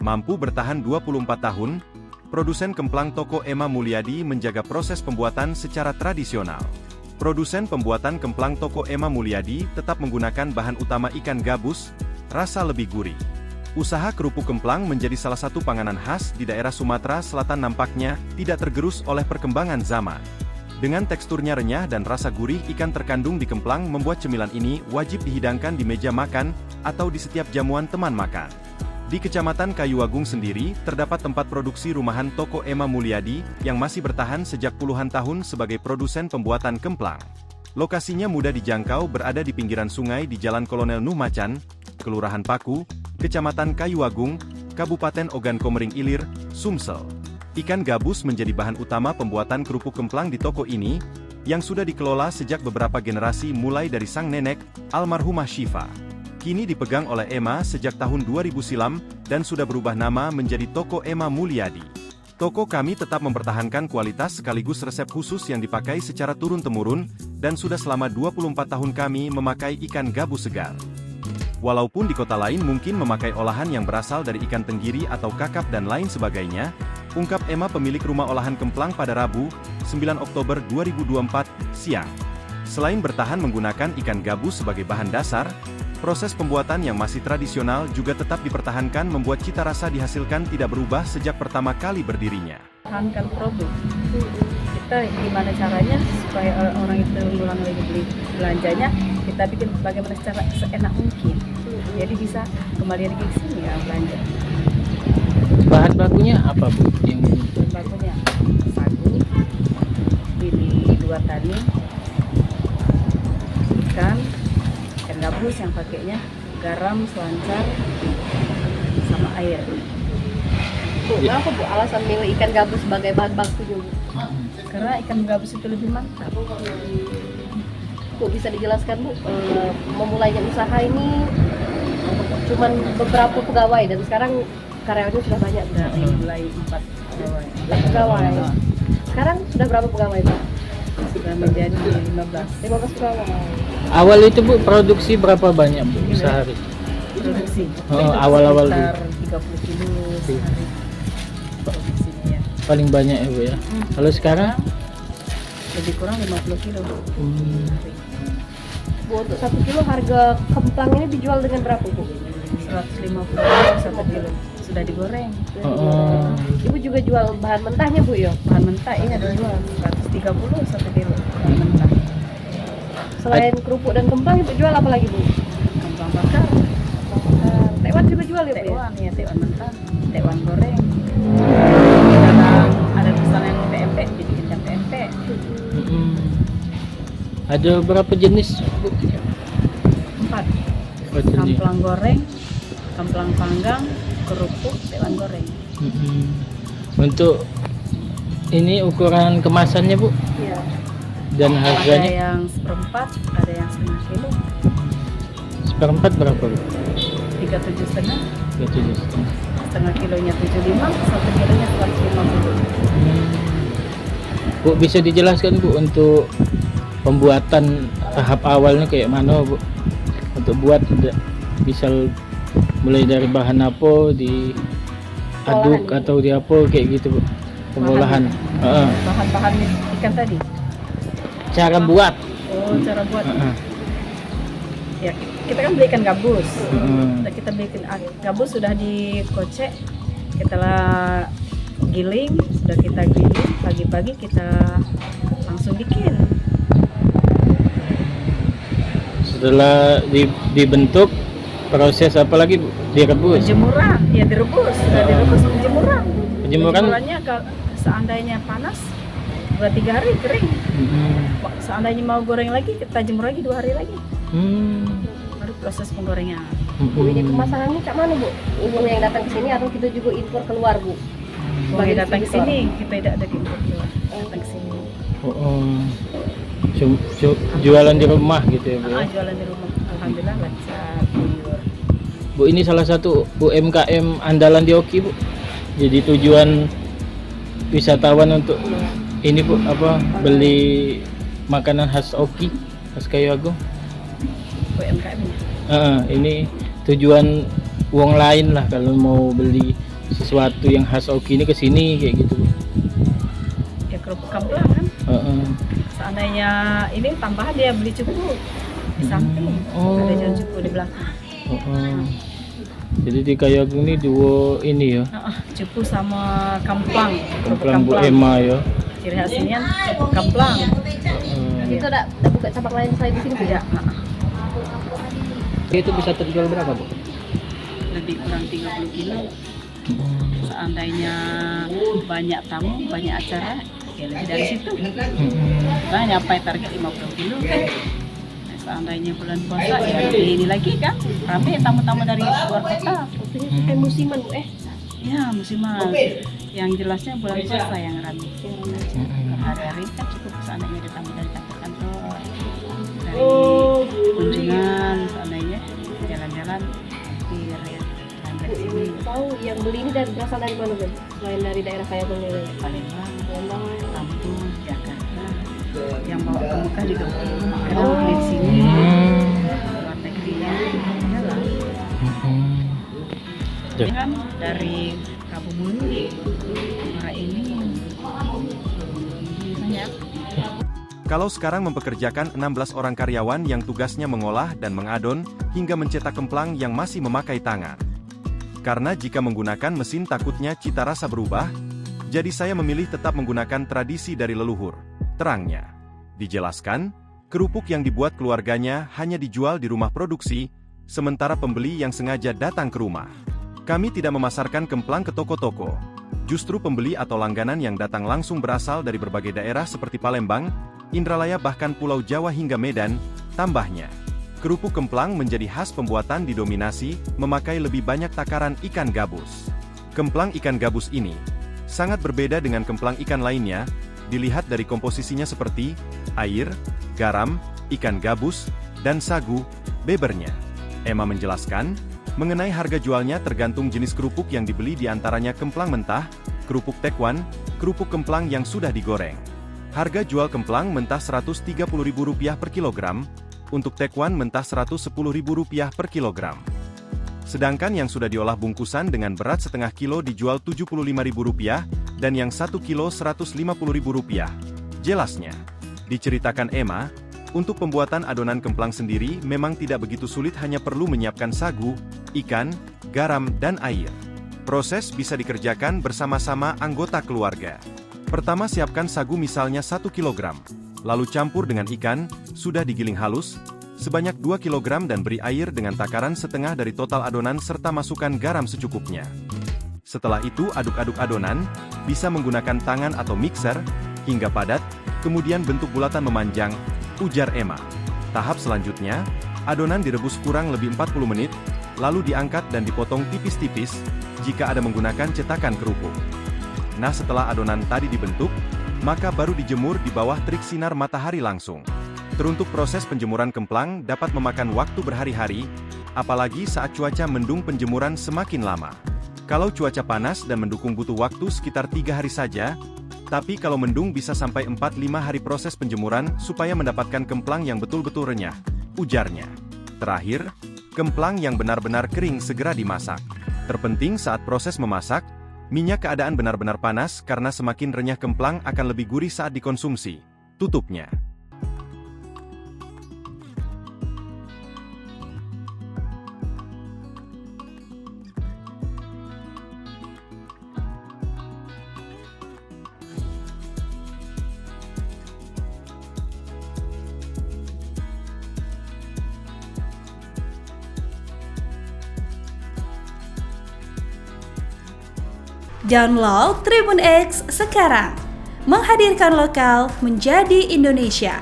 Mampu bertahan 24 tahun, produsen kemplang toko Emma Mulyadi menjaga proses pembuatan secara tradisional. Produsen pembuatan kemplang toko Emma Mulyadi tetap menggunakan bahan utama ikan gabus, rasa lebih gurih. Usaha kerupuk kemplang menjadi salah satu panganan khas di daerah Sumatera Selatan nampaknya tidak tergerus oleh perkembangan zaman. Dengan teksturnya renyah dan rasa gurih ikan terkandung di kemplang membuat cemilan ini wajib dihidangkan di meja makan atau di setiap jamuan teman makan. Di Kecamatan Kayuwagung sendiri, terdapat tempat produksi rumahan toko Emma Mulyadi, yang masih bertahan sejak puluhan tahun sebagai produsen pembuatan kemplang. Lokasinya mudah dijangkau berada di pinggiran sungai di Jalan Kolonel Nuh Macan, Kelurahan Paku, Kecamatan Kayuwagung, Kabupaten Ogan Komering Ilir, Sumsel. Ikan gabus menjadi bahan utama pembuatan kerupuk kemplang di toko ini, yang sudah dikelola sejak beberapa generasi mulai dari sang nenek, almarhumah Syifa. Kini dipegang oleh Emma sejak tahun 2000 silam, dan sudah berubah nama menjadi Toko Emma Mulyadi. Toko kami tetap mempertahankan kualitas sekaligus resep khusus yang dipakai secara turun-temurun, dan sudah selama 24 tahun kami memakai ikan gabus segar. Walaupun di kota lain mungkin memakai olahan yang berasal dari ikan tenggiri atau kakap dan lain sebagainya, ungkap Emma pemilik rumah olahan kemplang pada Rabu, 9 Oktober 2024, siang. Selain bertahan menggunakan ikan gabus sebagai bahan dasar, proses pembuatan yang masih tradisional juga tetap dipertahankan membuat cita rasa dihasilkan tidak berubah sejak pertama kali berdirinya. Pertahankan produk. Kita gimana caranya supaya orang itu ulang lagi beli belanjanya, kita bikin bagaimana secara seenak mungkin. Jadi bisa kembali lagi ke sini ya belanja. Bahan bakunya apa Bu? Bahan bakunya sagu, ini 2 tani, ikan gabus yang pakainya, garam, selancar, sama air. Bu, kenapa Bu alasan milih ikan gabus sebagai bahan baku juga? Karena ikan gabus itu lebih mantap. Bu, bisa dijelaskan Bu, memulainya usaha ini cuman beberapa pegawai dan sekarang karyawannya sudah banyak. Dari mulai 4 pegawai. 4 pegawai. Sekarang sudah berapa pegawai Pak? Sudah menjadi 15 pegawai. Awal itu Bu, produksi berapa banyak Bu sehari? produksi. Awal-awal sekitar 30 kilo sehari produksinya ya. Paling banyak ya Bu ya. Kalau sekarang? Lebih kurang 50 kilo. Bu, untuk 1 kilo harga kemplang ini dijual dengan berapa Bu? 150 1 kilo. Sudah digoreng. Ibu juga jual bahan mentahnya Bu ya? Bahan mentah iya dijual 130 1 kilo bahan mentah. Selain kerupuk dan kemplang Ibu jual apa lagi Bu? Kemplang bakar. Tekwan juga jual ya Bu? Tekwan ya, tekwan mentah, tekwan goreng. Kadang ada pesanan yang pempek, dibikinkan pempek. Ada berapa jenis Bu? 4. Oh, jenis. Kemplang goreng, kemplang panggang, kerupuk, tekwan goreng. Untuk ini ukuran kemasannya Bu? Iya. Dan harganya? Ada yang seperempat, ada yang setengah kilo. Seperempat berapa Bu? 37,5. 37,5. Setengah kilonya 75, 1 kilonya 150. Bu, bisa dijelaskan Bu untuk pembuatan tahap awalnya kayak mana Bu? Untuk buat bisa mulai dari bahan apa, diaduk atau di apa kayak gitu Bu? Pengolahan. Bahan-bahan ikan tadi. Cara buat. Oh, cara buat. Ya, kita kan beli ikan gabus. Kita beli ikan gabus sudah dikocek, kita giling, sudah kita giling, pagi-pagi kita langsung bikin. Setelah dibentuk, proses apa lagi Bu? Direbus. Penjemuran, ya direbus, sudah direbus penjemuran. Penjemurannya seandainya panas 2-3 hari kering. Seandainya mau goreng lagi, kita jemur lagi 2 hari lagi. Baru proses penggorengan. Bu, ini pemasarannya cak mana Bu? Uang yang datang ke sini atau kita juga impor keluar Bu? Sebagai datang ke sini, kita tidak ada impor keluar. Datang ke sini. Jualan di rumah gitu ya Bu? Jualan di rumah. Alhamdulillah lancar. Bu, ini salah satu UMKM andalan di Oki, Bu. Jadi tujuan wisatawan untuk ini, Bu, beli makanan khas Oki, khas Kayu Agung. UMKM -nya. Ini tujuan uang lain lah kalau mau beli sesuatu yang khas Oki ini ke sini kayak gitu, Bu. Ya kerupuk Kamplang kan. Seandainya ini tambahan dia beli cupu di samping. Ada jual cupu di belakang. Jadi di Kayu Agung ini dua ini ya. Cupu sama Kamplang. Kamplang Bu Emma ya. Ciri khasnya cupu Kamplang. Itu ada buka cabang lain selain di sini, Bu? Ya, Itu bisa terjual berapa, Bu? lebih kurang 30 kilo. Seandainya banyak tamu, banyak acara, ya lebih dari situ. Nah, nyampai target 50 kilo kan. Nah, seandainya bulan puasa ya lebih ini lagi kan, ramai tamu-tamu dari luar kota. Kayak musiman, Bu, Ya, musiman. Yang jelasnya bulan puasa yang ramai. Hari-hari kan cukup seandainya ada tamu dari kantor-kantor, dari kunjungan, seandainya jalan-jalan hampir ya. Dari sini Tahu yang beli ini berasal dari mana, Bu? Selain dari daerah Kayu Agung ini? Palembang, Lampung, Jakarta. Yang bawa ke Mekah juga kadang beli di sini. Luar negerinya jalan. Ini kan dari Kabumuni, Muara ini banyak. Kalau sekarang mempekerjakan 16 orang karyawan yang tugasnya mengolah dan mengadon hingga mencetak kemplang yang masih memakai tangan. Karena jika menggunakan mesin takutnya cita rasa berubah, jadi saya memilih tetap menggunakan tradisi dari leluhur. Terangnya, dijelaskan, kerupuk yang dibuat keluarganya hanya dijual di rumah produksi, sementara pembeli yang sengaja datang ke rumah. Kami tidak memasarkan kemplang ke toko-toko. Justru pembeli atau langganan yang datang langsung berasal dari berbagai daerah seperti Palembang, Indralaya bahkan Pulau Jawa hingga Medan, tambahnya. Kerupuk kemplang menjadi khas pembuatan didominasi, memakai lebih banyak takaran ikan gabus. Kemplang ikan gabus ini sangat berbeda dengan kemplang ikan lainnya, dilihat dari komposisinya seperti air, garam, ikan gabus, dan sagu, bebernya. Emma menjelaskan, mengenai harga jualnya tergantung jenis kerupuk yang dibeli diantaranya kemplang mentah, kerupuk tekwan, kerupuk kemplang yang sudah digoreng. Harga jual kemplang mentah Rp130.000 per kilogram, untuk tekwan mentah Rp110.000 per kilogram. Sedangkan yang sudah diolah bungkusan dengan berat setengah kilo dijual Rp75.000 dan yang 1 kilo Rp150.000. Jelasnya, diceritakan Emma, untuk pembuatan adonan kemplang sendiri memang tidak begitu sulit, hanya perlu menyiapkan sagu, ikan, garam, dan air. Proses bisa dikerjakan bersama-sama anggota keluarga. Pertama siapkan sagu misalnya 1 kg. Lalu campur dengan ikan, sudah digiling halus, sebanyak 2 kg dan beri air dengan takaran setengah dari total adonan serta masukkan garam secukupnya. Setelah itu aduk-aduk adonan, bisa menggunakan tangan atau mixer, hingga padat, kemudian bentuk bulatan memanjang, ujar Emma. Tahap selanjutnya, adonan direbus kurang lebih 40 menit, lalu diangkat dan dipotong tipis-tipis, jika ada menggunakan cetakan kerupuk. Nah setelah adonan tadi dibentuk, maka baru dijemur di bawah terik sinar matahari langsung. Teruntuk proses penjemuran kemplang dapat memakan waktu berhari-hari, apalagi saat cuaca mendung penjemuran semakin lama. Kalau cuaca panas dan mendukung butuh waktu sekitar 3 hari saja, tapi kalau mendung bisa sampai 4-5 hari proses penjemuran supaya mendapatkan kemplang yang betul-betul renyah, ujarnya. Terakhir, kemplang yang benar-benar kering segera dimasak. Terpenting saat proses memasak, minyak keadaan benar-benar panas karena semakin renyah kemplang akan lebih gurih saat dikonsumsi. Tutupnya. Download Tribun X sekarang, menghadirkan lokal menjadi Indonesia.